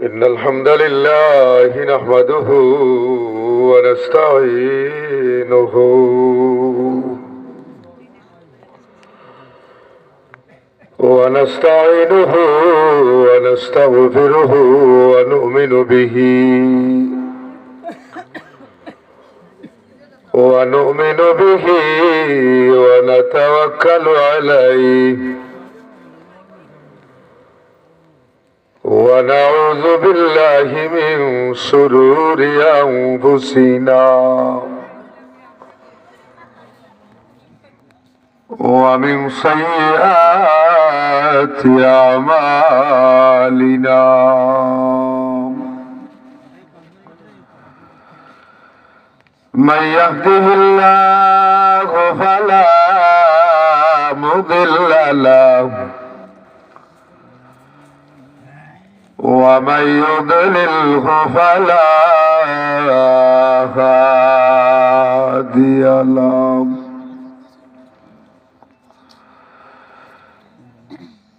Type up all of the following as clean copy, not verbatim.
إن الحمد لله نحمده ونستعينه ونستغفره ونؤمن به ونتوكل عليه ونعوذ بالله من شرور أنفسنا ومن سيئات أعمالنا من يهده الله فلا مضل له ومن يضلله فلا هادي له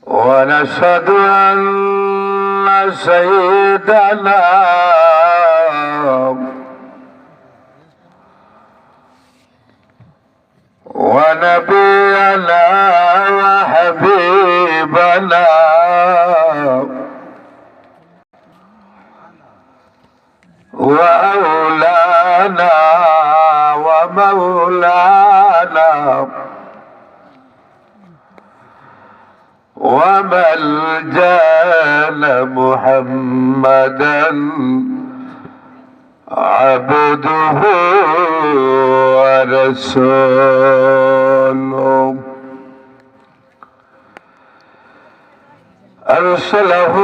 ونشهد أن سيدنا ونبينا وحبيبنا وأولانا ومولانا وملجأنا محمدا عبده ورسوله أرسله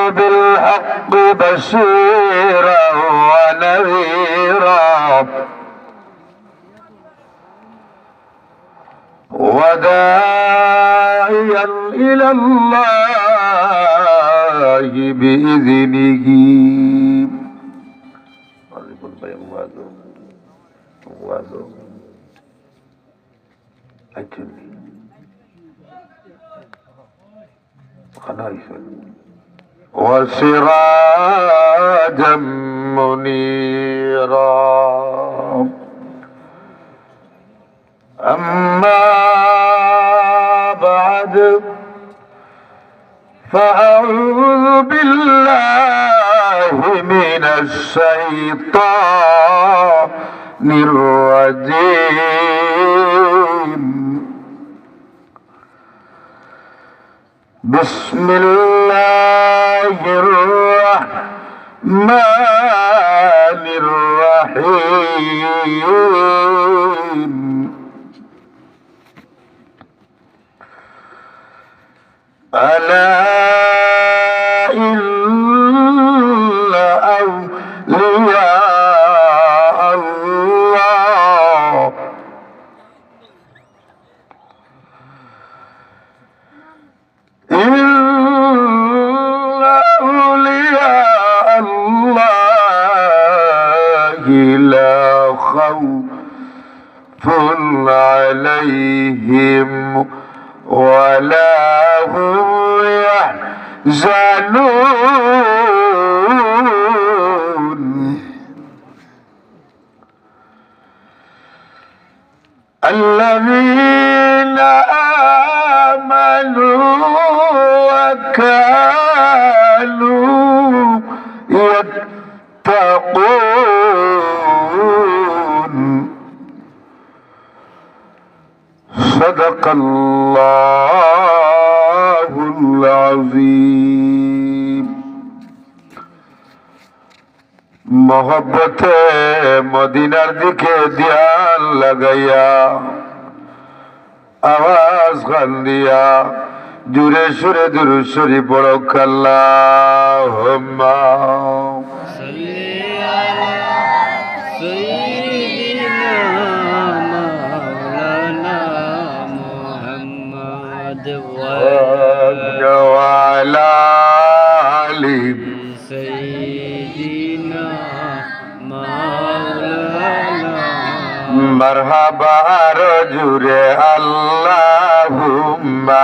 بالحق بشيرا ونذيرا وداعيا إلى الله بإذنه وسراجا منيرا أما بعد فأعوذ بالله من الشيطان الرجيم بسم الله الرحمن الرحيم ألا إن أولياء الله لا خوف عليهم ولا هم يحزنون الذين آمنوا وكانوا يتقون صدق الله العظيم मोहब्बते मदीनार दिखे ध्यान लगाया आवाज गान दिया जुरे सुरे दुरूद शरीफ पढ़ो अल्लाहुम्मा सल्ली अला सय्यिदिना मौलाना मुहम्मद व अला आलि सय्यिदिना मौलाना मरहबा जुरे अल्लाहुम्मा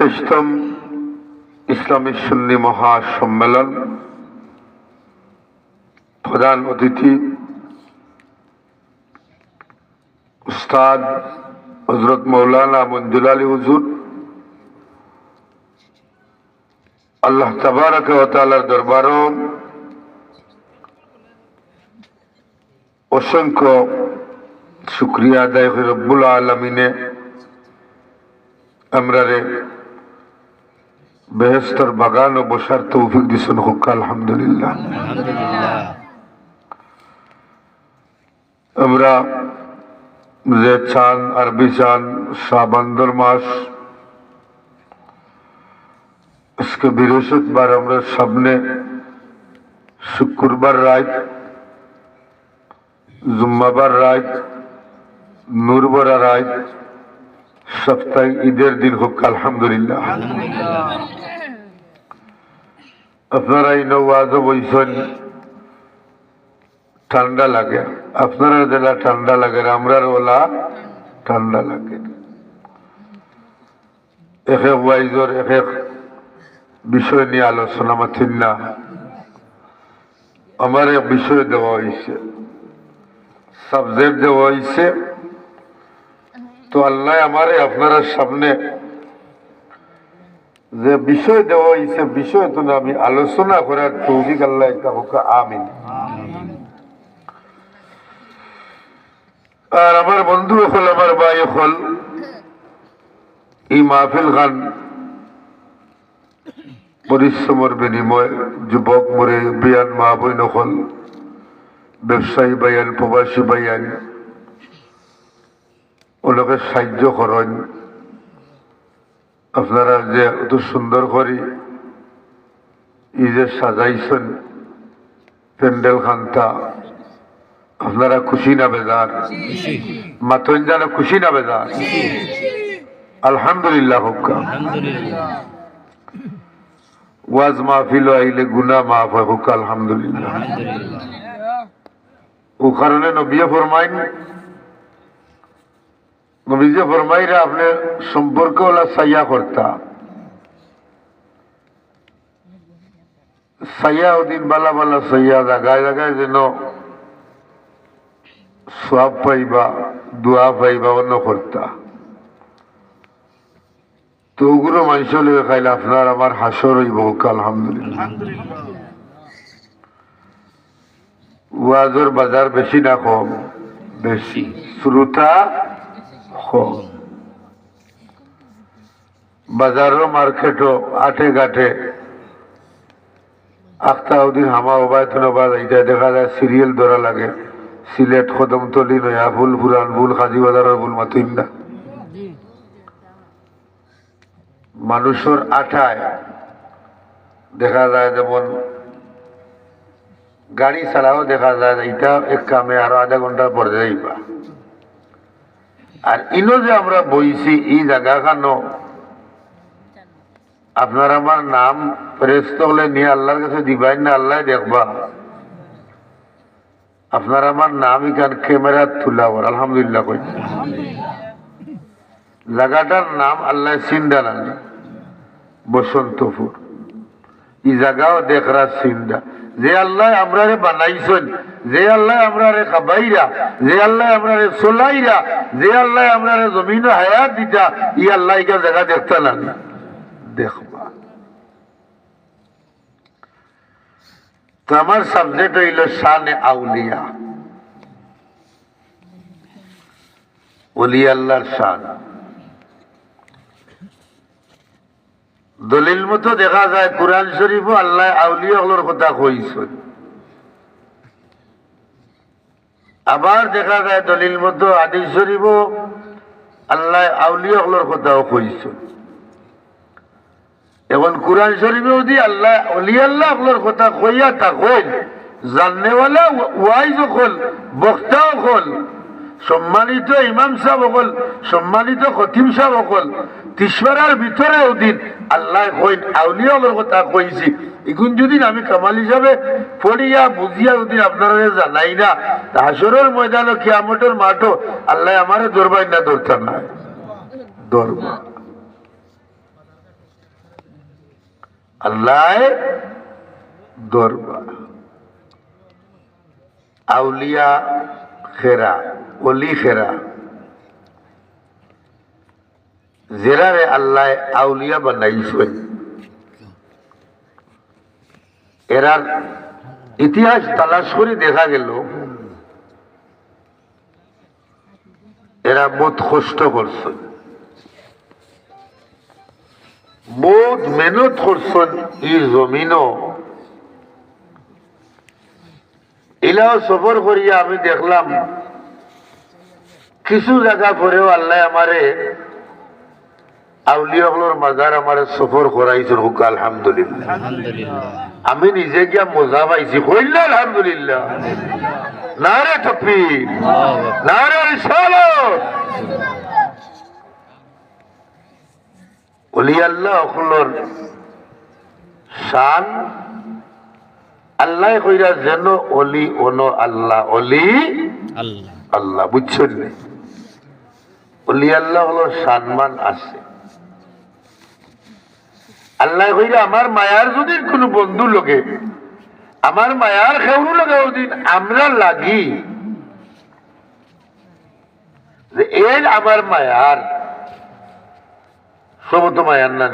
23তম ইসলামী সুন্নি মহাসম্মেলন, প্রধান অতিথি উস্তাদ হযরত মৌলানা মঞ্জুর আলী হুজুর। আল্লাহ তাবারক ওয়া তাআলার দরবারও অসংখ্য শুকরিয়া আদায় করি। রব্বুল আলামিনে আমরারে বেহেশতের বাগান ও বসার তৌফিক দিছেন, হোক আলহামদুলিল্লাহ। আমরা যে চাঁদ, আরবি চাঁদ, শাবান্দর মাস, আজকে বৃহস্পতিবার, আমরা সামনে শুক্রবার রাত, জুম্মাবার রাত, নূরবরা রাত, সপ্তাহে ঈদের দিন, হোক আলহামদুলিল্লাহ। আপনারা এই নওয়াজও বইছেন, ঠান্ডা লাগে। আপনারা যেটা ঠান্ডা লাগে, আমরার ওলা ঠান্ডা লাগে। এক এক ওয়াইজর এক এক বিষয় নিয়ে আলোচনা মাথিন না। আমার এক বিষয় দেওয়া হয়েছে, সাবজেক্ট দেওয়া হয়েছে, তো আল্লাহ আমারে আপনারা সামনে যে বিষয় দেওয়া হয়েছে, বিষয় তো না আমি আলোচনা করার তৌফিক আল্লাহ একটা হোক, আমিন। আর আমার বন্ধু হল, আমার ভাই হল, এই মাহফিল খান পরিশ্রমের বিনিময় যুবক মরে বিয়ান মা বইন হল, ব্যবসায়ী বাইয়ান, প্রবাসী বাইয়ান, ওনাকে সাহায্য করেন। আপনারা যে এত সুন্দর করে এই যে সাজাইছেন প্যান্ডেল খানটা, আপনারা খুশি না বেজার? মাতন জানা খুশি না বেজার? আলহামদুলিল্লাহ হোক। ওয়াজ মাহফিল আইলে গুনাহ মাফ হয়, হোক আলহামদুলিল্লাহ। ও কারণে নবী ফরমাইন, নবীজি ফরমাইরা আপনি সম্পর্ক ওলা সাইয়া করতা, সাইয়া ওদিন বালা বালা সাইয়া, জায়গায় জায়গায় যেন সওয়াব পাইবা, দোয়া পাইবা, অন্য করতা। তো ওগুলো মানুষ লেগে খাইলে আপনার আমার হাসর হইব, হোক আলহামদুলিল্লাহ। ওয়াজের বাজার বেশি না কম? বেশি। শ্রোতা কম। বাজারও মার্কেটও আটে ঘাটে আখতাউদ্দিন হামা ওবায়তন ওবাদ, এটা দেখা যায় সিরিয়াল ধরা লাগে। সিলেট কদমতলি, নয়া ফুল, পুরান ফুল, কাজী বাজারের ফুল, মাতিন না। মানুষের আঠায় দেখা যায়, যেমন গাড়ি ছাড়াও দেখা যায়, এটা এক কামে আরো আধা ঘন্টার পরে যাইবা। আর ইনো যে আমরা বইছি এই জায়গা খানো, আপনার আমার নাম ফেরেশত হলে নিয়ে আল্লাহর কাছে দিবাই না, আল্লাহ দেখবা। আপনার আমার নাম এখান ক্যামেরা তুলাবার, আলহামদুলিল্লাহ কই। জায়গাটার নাম আল্লাহ সিন্দা নানি, বসন্তপুর। এই জায়গাও দেখরা সিন্দা। যে আল্লাহ আমরারে বানাইছেন, যে আল্লাহ আমরারে খাবাইরা, যে আল্লাহ আমরারে চলাইরা, যে আল্লাহ আমরারে জমিন হায়াত দিতা, ই আল্লাহ ইকা জায়গা দেখতা না, দেখবা। তো আমার সাবজেক্ট হইল শানে আউলিয়া, ওলি আল্লাহর শান। দলিল মতো দেখা যায় কুরআন শরীফও আল্লাহ আউলিয়া হলোর কথা কইছেন। আবার দেখা যায় দলিল মতো হাদিস শরীফও আল্লাহ আউলিয়া হলোর কথাও কইছেন। এখন কুরআন শরীফে যদি আল্লাহ ওলি আল্লাহ হলোর কথা কইয়া থাকেন, জাননেওয়ালা ওয়াইজ হল, বক্তাও হল, সম্মানিত ইমাম সাহেব হল, সম্মানিত খতিম সাহেব হল, তিসবারার ভিতরে ওদিন আল্লাহ কইন আউলিয়া হলোর কথা কইছি। এখন যদি আমি কামাল হিসাবে পড়িয়া বুঝিয়া যদি আপনারা জানাই না, হাসরের ময়দানও কিয়ামতের মাঠও আল্লাহ আমারে দরবার না, দরকার নাই, দরবার। আল্লাহ দরবার আউলিয়া খেরা অলি খেরা জেরারে আল্লাহ আউলিয়া বানাইছে এরার ইতিহাস তালাশ করে দেখা গেল এরা বহুত কষ্ট করছে বহুত মেহনত করছেন এই জমিনও এলাও সফর করিয়া আমি দেখলাম কিছু জায়গা পরেও আল্লাহ আমারে আউলিয়াগুলোর মাজার আমারে সফর করাইছেন হুক আলহামদুলিল্লাহ আমি নিজে গিয়া মজা পাইছি কইলা আলহামদুলিল্লাহ নারে তাকবীর নারে রিসালাত ওলি আল্লাহ হলোর শান আল্লাহ কইরা যেন অলি অনো আল্লাহ অলি আল্লাহ আল্লাহ বুঝছেন অলি আল্লাহ হলো সম্মান আছে আল্লাহ কইরা আমার মায়ার যদি কোনো বন্ধু লোকে আমার মায়ার খেউরু লাগে ওদিন আমরা লাগি যে এর আমার মায়ার সমত মায়ার না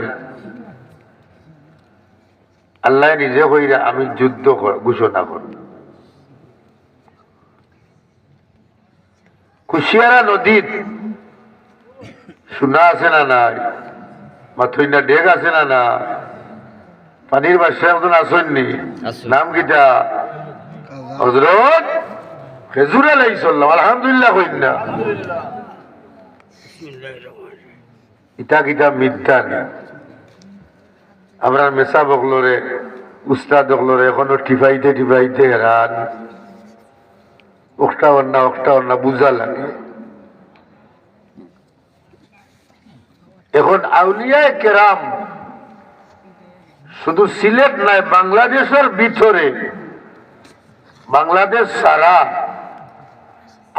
আল্লাহ নিজে কইরা আমি যুদ্ধ ঘোষণা করব কুশিয়ারা নদীর সোনা আছে না নাই মাথইনা ডেক আছে না না পানির বাসায় একজন আসেননি নাম কিটা হযরত খেজুর আলাইহিস সালাম আলহামদুলিল্লাহ কইনা ইটা কিটা মিথ্যা না আমরা মেসা বকলরে উস্তাদ বকলরে এখনো টিপাইতে টিপাইতে হেরান অক্টা বুঝা লাগে এখন আউলিয়া কেরাম শুধু সিলেট নয় বাংলাদেশের ভিতরে বাংলাদেশ সারা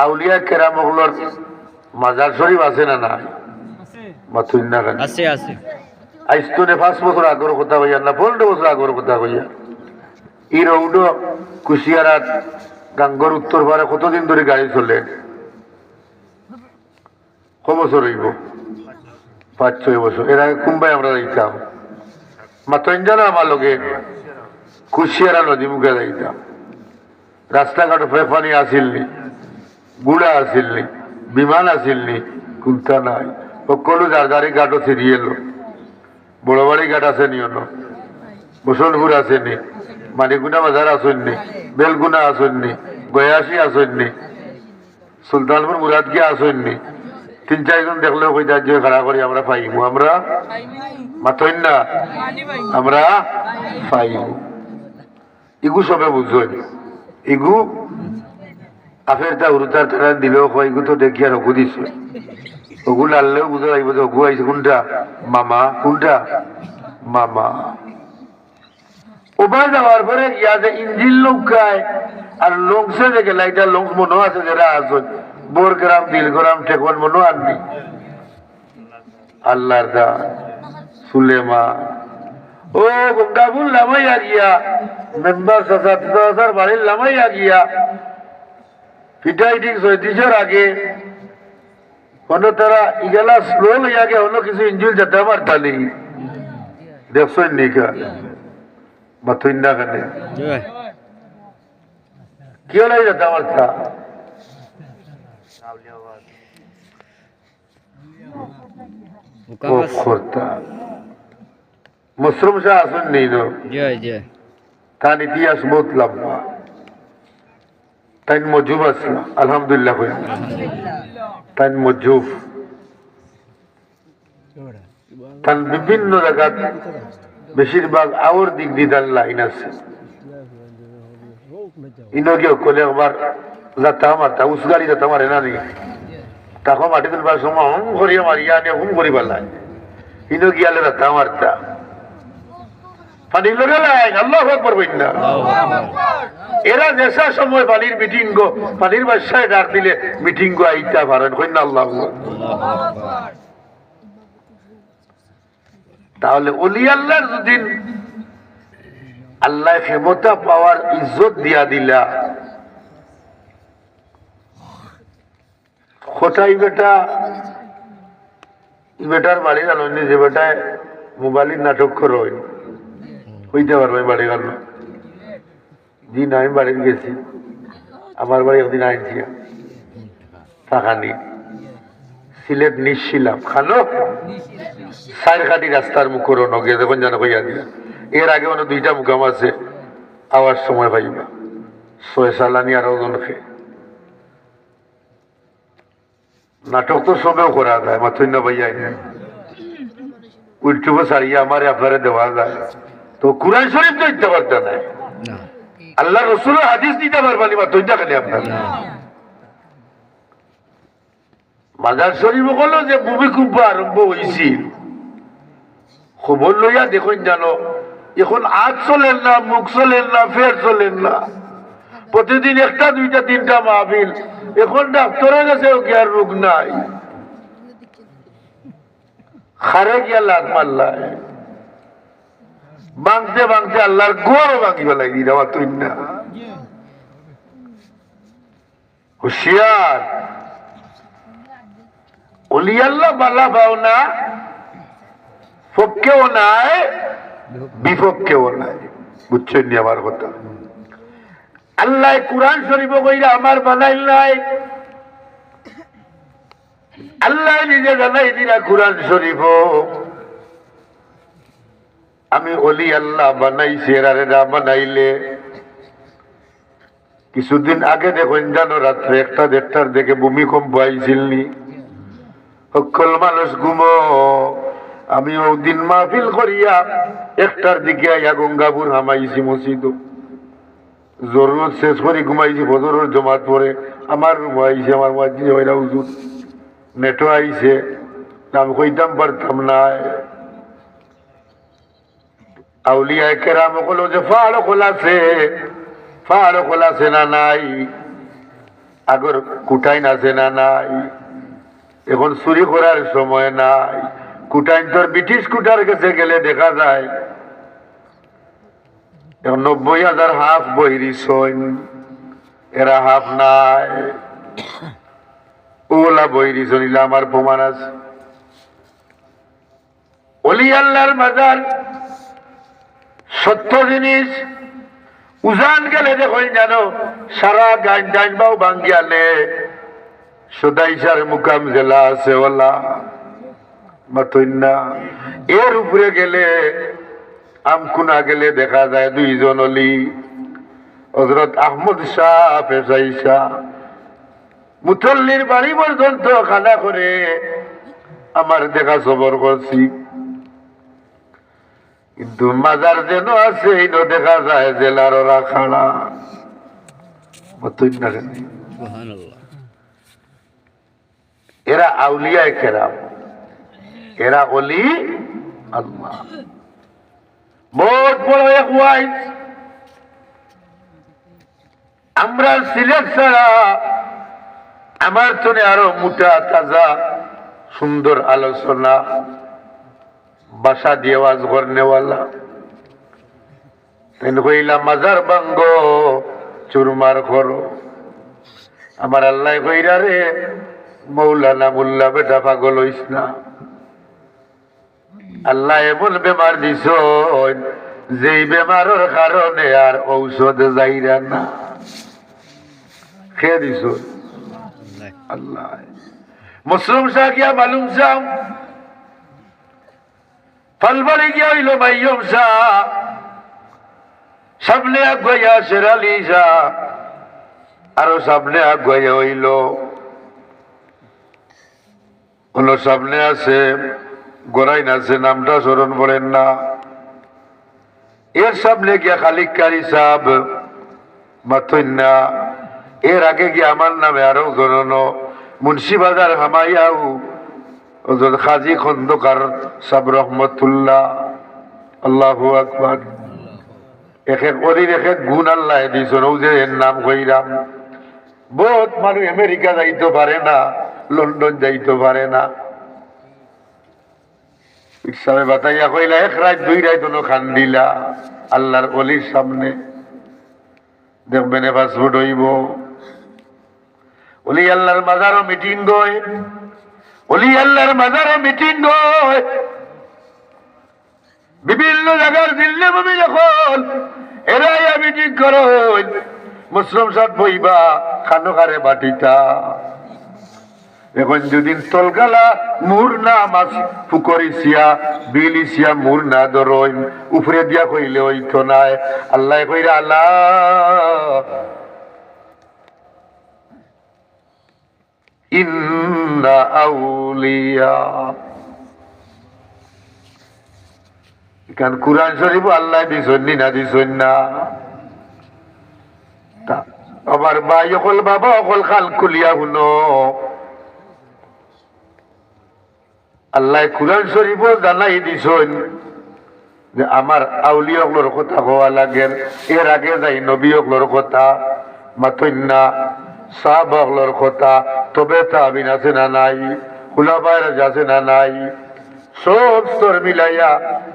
আউলিয়া কেরাম ওগুলোর মাজার শরীফ আছে না না আছে আইস্তনে 5 বছর আগের কথা হইয়া না 15 বছর আগের কথা হইয়া এই রৌড কুশিয়ারাত গাঙ্গর উত্তর পারে কতদিন ধরে গাড়ি চলে ক বছর হইব 5-6 বছর এর আগে কুম্বাই আমরা যাইতাম মাতন জানা আমার লোকে কুশিয়ারা নদী মুখে যাইতাম রাস্তাঘাট ফেফানি আসিলনি গুড়া আসিলনি বিমান আসিলনি কুন্তা নাই সকলো যার ঘাটও ছিড়িয়ে এলো বড় বাড়ি ঘাট আছে নি অন্য বসন্তপুর আসেনি মানিগুনা বাজার আসেননি বেলগুনা আসেননি গয়াসি আসেননি সুলতানপুর মুরাদগিয়া আসেননি 3-4 জন দেখলেও কই যে খাড়া করি আমরা পাইমু আমরা মাথইন না আমরা পাইমু ইগু সবে বুঝছেন ইগু আফেরটা উরুতার তারা দিলেও কয় ইগু তো দেখি আর অগু দিছে অগু লাললেও বুঝে লাগবে যে অগু আইছে কোনটা মামা কোনটা মামা ওবার যাওয়ার পরে ইয়াতে ইঞ্জিল লৌকায় আর লংসে যে গেলা এটা লংস মনে আছে যারা আসন বোরগ্রাম দিলগ্রাম ঠেকন মনে আননি আল্লাহর দা সুলেমা ও গঙ্গাবুল লামাইয়া গিয়া মেম্বার সাসার বাড়ির লামাইয়া গিয়া ফিটাই ঠিক 37 আগে কোনো তারা ইগেলা স্লো লইয়া গে হলো কিছু ইঞ্জিল যেতে আমার তালি দেখছেন নিকা মাথইন না কেন কি হলাই যেতে আমার তা মুসলিম শাহ আসুন নেই তার ইতিহাস বহুত লম্বা তাই মজুব আসলাম আলহামদুলিল্লাহ তাই মজুব তার বিভিন্ন জায়গা বেশিরভাগ আওর দিক দিয়ে তার লাইন আছে ইনকে কলে একবার যাতা মারতা উসগাড়ি যাতা মারে না নি তাকে মাটি তুলবার সময় হুম করিয়া মারিয়া আনিয়া হুম করি পারলাই ইনো গিয়ালে যাতা মারতা পানি লগে লাই আল্লাহু আকবার বইনা এরা নেশা সময় পানির মিটিং গো পানির বাসায় ডাক দিলে মিটিং গো আইতা পারেন কইনা আল্লাহু আকবার তাহলে ওলি আল্লাহর যদি আল্লাহ ক্ষমতা পাওয়ার ইজ্জত দিয়া দিলা কোথায় বেটা বেটার বাড়ি গেল যে বেটায় মোবাইলের নাটক করো হইতে পারবে বাড়ি গেল জি না আমি বাড়িতে গেছি আমার বাড়ি একদিন আইছি টাকা নি সিলেট নিচ্ছিলাম খানো সাইরঘাটি রাস্তার মুখর নগে যখন যেন কইয়া দিয়া এর আগে মানে দুইটা মুকাম আছে আওয়ার সময় পাইবা ছয় সালানি আর ওজনকে নাটক তো সবেও করা যায় মাথন্য পাইয়াই উল্টুবো সারিয়া আমার আপনারে দেওয়া যায় তো কুরআন শরীফ তো দিতে পারতেন না আল্লাহ রসুলের হাদিস দিতে পারবানি মাথন্য খালি আপনার মাজার শরীফ হলো যে ভূমিকম্প আরম্ভ হয়েছিল খবর লইয়া দেখুন জানো এখন আজ চলেন না মুখ চলেন না ফের চলেন না প্রতিদিন একটা দুইটা তিনটা মাহফিল এখন ডাক্তারের কাছে কি আর রোগ নাই খারে গিয়া লাগ মাল্লায় ভাঙতে ভাঙতে আল্লাহর গোড় ভাঙিবা লাগি দেওয়া তুই না হুশিয়ার ওলি আল্লাহ বালা পাও না পক্ষেও নাই বিপক্ষেও নাই বুঝছেন নি আমার কথা আল্লাহ কুরআন শরীফ কইরা আমার বানাইল নাই আল্লাহ নিজে জানাই দিলা কুরআন শরীফ আমি ওলি আল্লাহ বানাইছি এরারে না বানাইলে কিছুদিন আগে দেখুন জানো রাত্রে 1:30টার দিকে ভূমিকম্প আইছিল নি সকল মানুষ ঘুমো আমি ওদিন মাহফিল করিয়া 1টার দিকে আইয়া গঙ্গাপুর হামাইছি মসজিদ জরুরত শেষ করে ঘুমাইছি ফজরের জমাত পরে আমার রুম আইছে আমার মসজিদ হইরা হুজুর নেটো আইছে আমি কইতাম পারতাম না আউলিয়া কেরাম বলো যে ফাড় খোলাছে না নাই আগর কুটাইন আছে না নাই এখন চুরি করার সময় নাই কুটাইন তোর ব্রিটিশ কুটার কাছে গেলে দেখা যায় 90,000 হাফ বহিরি সৈন এরা হাফ নাই ওলা বহিরি সনিলে আমার প্রমাণ আছে ওলি আল্লাহর মাজার সত্য জিনিস উজান গেলে দেখুন জানো সারা গান ডাইন বাউ ভাঙ্গিয়ালে সদাইসার মুকাম জেলা আছে ওলা মাতইন্না এর উপরে গেলে আমকুনা গেলে দেখা যায় 2 জন অলি হযরত আহমদ শাহ ফেসাই শাহ মুতল্লির বাড়ি পর্যন্ত খানা করে আমার দেখা সবর করছি কিন্তু মাজার যেন আছে এইটা দেখা যায় জেলার ওরা খাড়া মাতইন্না সুবহানাল্লাহ এরা আউলিয়া কেরাম এরা ওলি আল্লাহ বহুত বড় এক ওয়াইজ আমরা সিলেট ছাড়া আমার তো আরো মোটা তাজা সুন্দর আলোচনা বাসা দিয়ে ওয়াজ করনেওয়ালা তেন কইলা মাজার ভাঙ্গ চুরমার করো আমার আল্লাহ কইরা রে মৌলানা মোল্লা বেটা পাগল হইস না আল্লাহ এমন বেমার দিছ যেই বেমারের কারণে আর ঔষধ যাইরা না খেয়ে দিছ আল্লাহ মুসলিম শাহ গিয়া মালুম শাহ ফলবাড়ি গিয়া হইল মাইয়ম শাহ সামনে আগুয়া শেরালি শাহ আরো সামনে আগুয়া হইল হলো সামনে আছে গোরাইন আছে নামটা স্মরণ করেন না এর সামনে গিয়া খালিক কারি সাহেব মাথইন্না এর আগে গিয়ে আমার নামে আরো গণন মুন্সিবাজার হামাইয়াও হযরত খাজি খন্দকার সাহেব রহমতুল্লাহ আল্লাহু আকবার এক এক অলির এক এক গুণ আল্লাহ দিয়েছেন ও যে এর নাম কইরাম বহুত মানুষ আমেরিকা যাইতে পারে না লন্ডন যাইতে পারে না ইসাবে বাতাইয়া কইলা এক রাত দুই রাত খান দিলা আল্লাহর অলির সামনে দেখবেন ফাস্টফুড হইব অলি আল্লাহর মাজারও মিটিং গয় অলি আল্লাহর মাজারও মিটিং গয় বিভিন্ন জায়গার দিল্লি ভূমি যখন এরাই মিটিং করো মুসলিম সাথ বইবা খানোকারে বাটিতা এখন দুদিন তলগালা মুর না মাছ পুকরিছিয়া বিলিছিয়া মুর না ধরইন উপরে দিয়া কইলে হইতো নাই আল্লাহ কইরা আল্লাহ ইন্না আউলিয়া কারণ কুরআন শরীফ আল্লাহ দিছেন না দিছেন না আবার ভাই অকল বাবা অকল খাল খুলিয়া শুনো আল্লাহ কুরআন শরীফও জানাই দিছেন যে আমার আউলিয়া হলোর কথা হওয়া লাগে এর আগে যাই নবী হলোর কথা মাতন্না সাহাবা হলোর কথা তবে তাবিন আছে না নাই খুলাফায়ে রাশিদিন আছে না নাই সব স্তর মিলাইয়া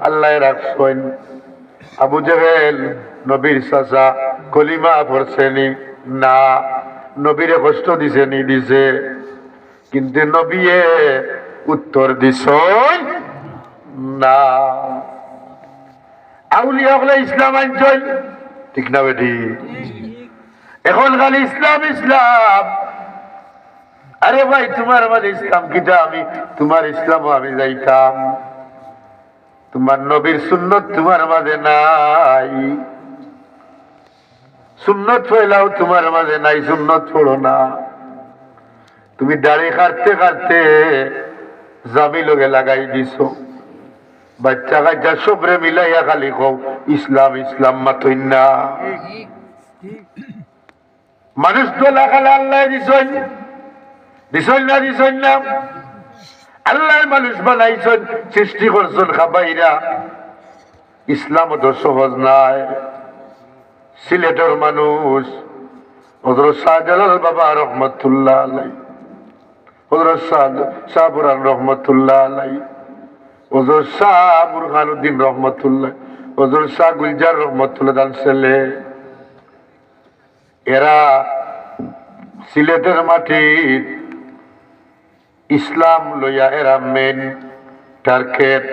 আল্লাহ রাখছেন আবু জেহেল নবীর চাচা কলিমা পড়ছেনি না নবীরে কষ্ট দিছে নি দিছে কিন্তু নবীয়ে উত্তর দিছেন না আউলিয়া হলে ইসলাম আনছেন ঠিক না বেটি এখন খালি ইসলাম ইসলাম আরে ভাই তোমার আমার ইসলাম কিটা আমি তোমার ইসলামও আমি যাইতাম তোমার নবীর সুন্নত তোমার মাঝে নাই সুন্নত ফেলাও তোমার মাঝে নাই সুন্নত পড়ো না তুমি দাড়ি কাটতে কাটতে জামি লগে লাগাই দিছো বাচ্চা কাচ্চা সবরে মিলাইয়া খালি কও ইসলাম ইসলাম মাতই না মানুষ তো লাগালে আল্লাহ দিছেন দিছেন না দিছেন না আল্লাহ মানুষ বানাইছেন সৃষ্টি করছেন খাবাইরা ইসলাম তো সহজ নাই সিলেটের মানুষ হযরত শাহজালাল বাবা রহমতুল্লাহ আলাইহি হযরত শাহপুরান রহমতুল্লাহ আলাইহি হযরত শাহ বুরহানুদ্দিন রহমতুল্লাহ হযরত শাহ গুলজার রহমতুল্লাহ দান ছেলে এরা সিলেটের মাটির ইসলাম লইয়া এরা মেন টার্গেট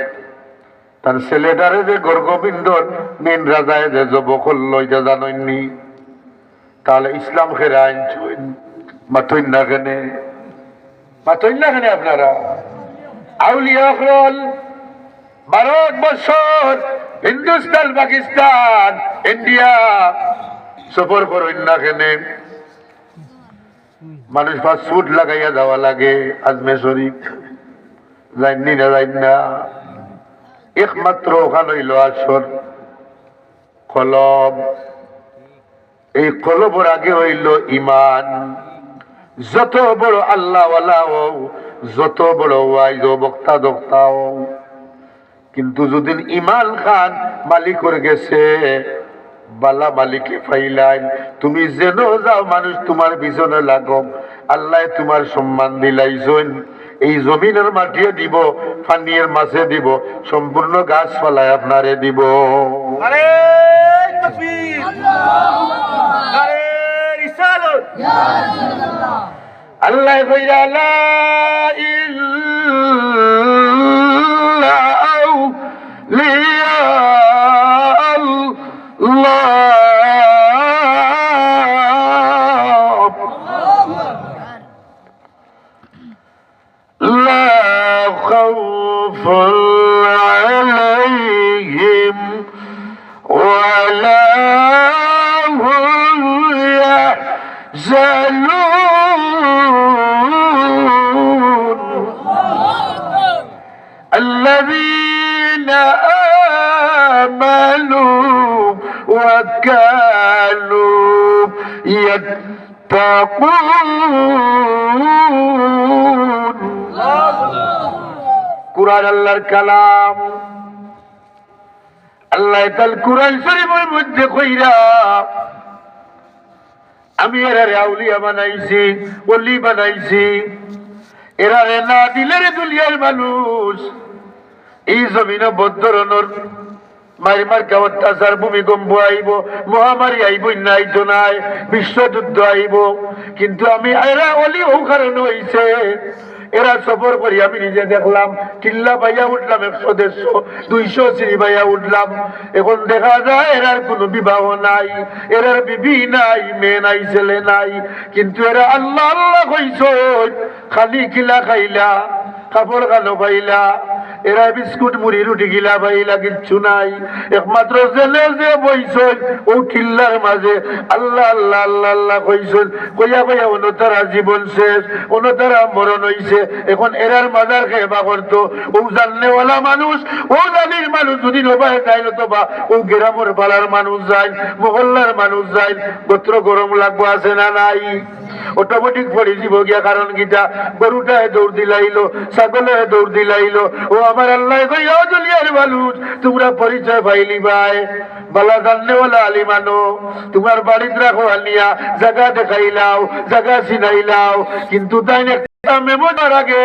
তার ছেলেটারে যে গর্গবিন্দর মেন রাজায় যে যুবকল লইতে জাননি তাহলে ইসলাম খেরা আনছেন মাথইন না কেনে আপনারা আউলিয়া হল ভারতবর্ষর হিন্দুস্তান পাকিস্তান ইন্ডিয়া সফর করেন না কেনে মানুষ ফাস্টফুড লাগাইয়া যাওয়া লাগে আজমে শরীফ যাইনি না যাই না একমাত্র ওখানে হইল আসর কলব এই কলবর আগে হইল ইমান যত বড় আল্লাহওয়ালা হও যত বড় ওয়াইজ বক্তা দক্তা হও কিন্তু যদি ইমান খান মালিকর গেছে বালা মালিকে ফাইলাইন তুমি যেন যাও মানুষ তোমার পিছনে লাগো আল্লাহ তোমার সম্মান দিলাইছেন এই জমিনের মাটিয়ে দিব পানির মাছে দিব সম্পূর্ণ গাছপালায় আপনারে দিব আরে তাকবীর আরে রিসালাত ইয়া রাসূলুল্লাহ আল্লাহ কইরা লা ইল্লাল্লাহু লিয়া الذين آمنوا وكانوا يتقون قرآن الله الكلام الله تعالى قرآن شريف মধ্যে কইরা আমি এরারে আউলিয়া বানাইছি ওলি বানাইছি এরারে না দিলে রে দুনিয়ার মানুষ এই জমিনে বহুত ধরনের মারিমার অত্যাচার, ভূমিকম্প আইব, মহামারী আইব, আইত নাই, বিশ্বযুদ্ধ আইব, কিন্তু আমি এরা অলি ও কারণে হইছে এরা সফর করি আমি নিজে দেখলাম, টিল্লা পাইয়া উঠলাম 100, 150, 200 সিঁড়ি পাইয়া উঠলাম। এখন দেখা যায় এরার কোনো বিবাহ নাই, এরার বিবি নাই, মেয়ে নাই, ছেলে নাই, কিন্তু এরা আল্লাহ আল্লাহ কইছ, খালি কিলা খাইলা, কাপড় কানো পাইলা, এরা বিস্কুট মুড়ি রুটি গিলা পাইলা, কিচ্ছু নাই। একমাত্র জেলে যে বইছন ও টিল্লার মাঝে আল্লাহ আল্লাহ আল্লাহ আল্লাহ কইছন, কইয়া কইয়া অনতারা জীবন শেষ, অনতারা মরণ হইছে। এখন এরার মাজার খেবা করতো ও জাননেওয়ালা মানুষ, ও জানির মানুষ যদি নবায় যায়, নতবা ও গ্রামের পাড়ার মানুষ যায়, মহল্লার মানুষ যায়, গোত্র গরম লাগবো আছে না নাই? অটোমেটিক পড়ে দিব গিয়া। কারণ গীতা গরুটায় দৌড় দিলাইলো, ছাগলে দৌড় দিলাইলো। ও আমার আল্লাহ কইও দুনিয়ার মানুষ, তোমরা পরিচয় পাইলি ভাই, বালা জাননেওয়ালা আলিমানো, তোমার বাড়িতে রাখো আনিয়া, জায়গা দেখাইলাও, জায়গা চিনাইলাও, কিন্তু তাই না মেমোর আগে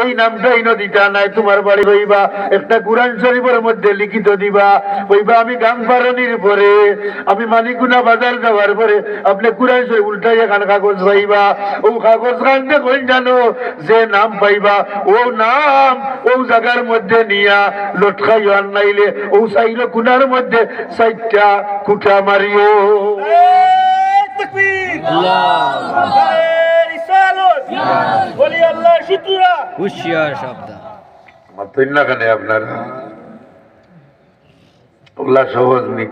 এই নামটা দিতা নাই। তোমার বাড়ি হইবা একটা কুরআন শরীফের মধ্যে লিখিত দিবা, হইবা আমি গাং পারনির পরে, আমি মানিকুনা বাজার যাওয়ার পরে আপনি কুরআন শরীফ উল্টাই এখান কাগজ পাইবা। ও কাগজ কানতে কই জানো যে নাম পাইবা, ও নাম ও জায়গার মধ্যে নিয়া লটকাই আর নাইলে ও সাইলো কুনার মধ্যে 4টা কুটা মারিও। হুশিয়ার শব্দ আপনারা ওগুলা সহজ নি,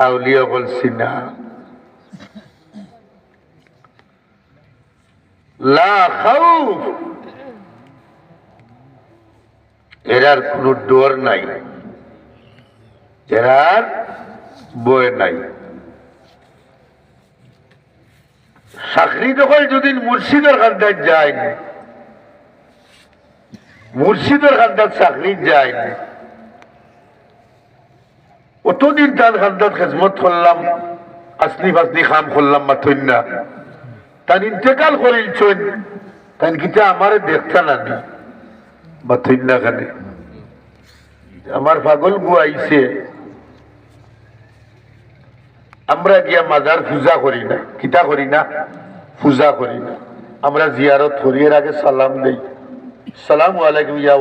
আউলিয়া বলছি না। লা খাউফ, এরার কোন ডর নাই, এরার বয় নাই। চাকরি যখন যদি মুর্শিদের খান্দার যায়, মুর্শিদের খান্দার চাকরি যায়, অতদিন তার খান্দার খেজমত করলাম, আসনি ফাসনি খাম করলাম মাথুন না, তার ইন্তেকাল করিলছেন, তাই কিটা আমার দেখতা না মাথুন না। খানে আমার পাগল গুয়াইছে, আমরা গিয়া মাজার পূজা করি না, কিতা করি না, পূজা করি না, আমরা জিয়ারত করি, এর আগে সালাম দেই, সালামু আলাইকুম ইয়া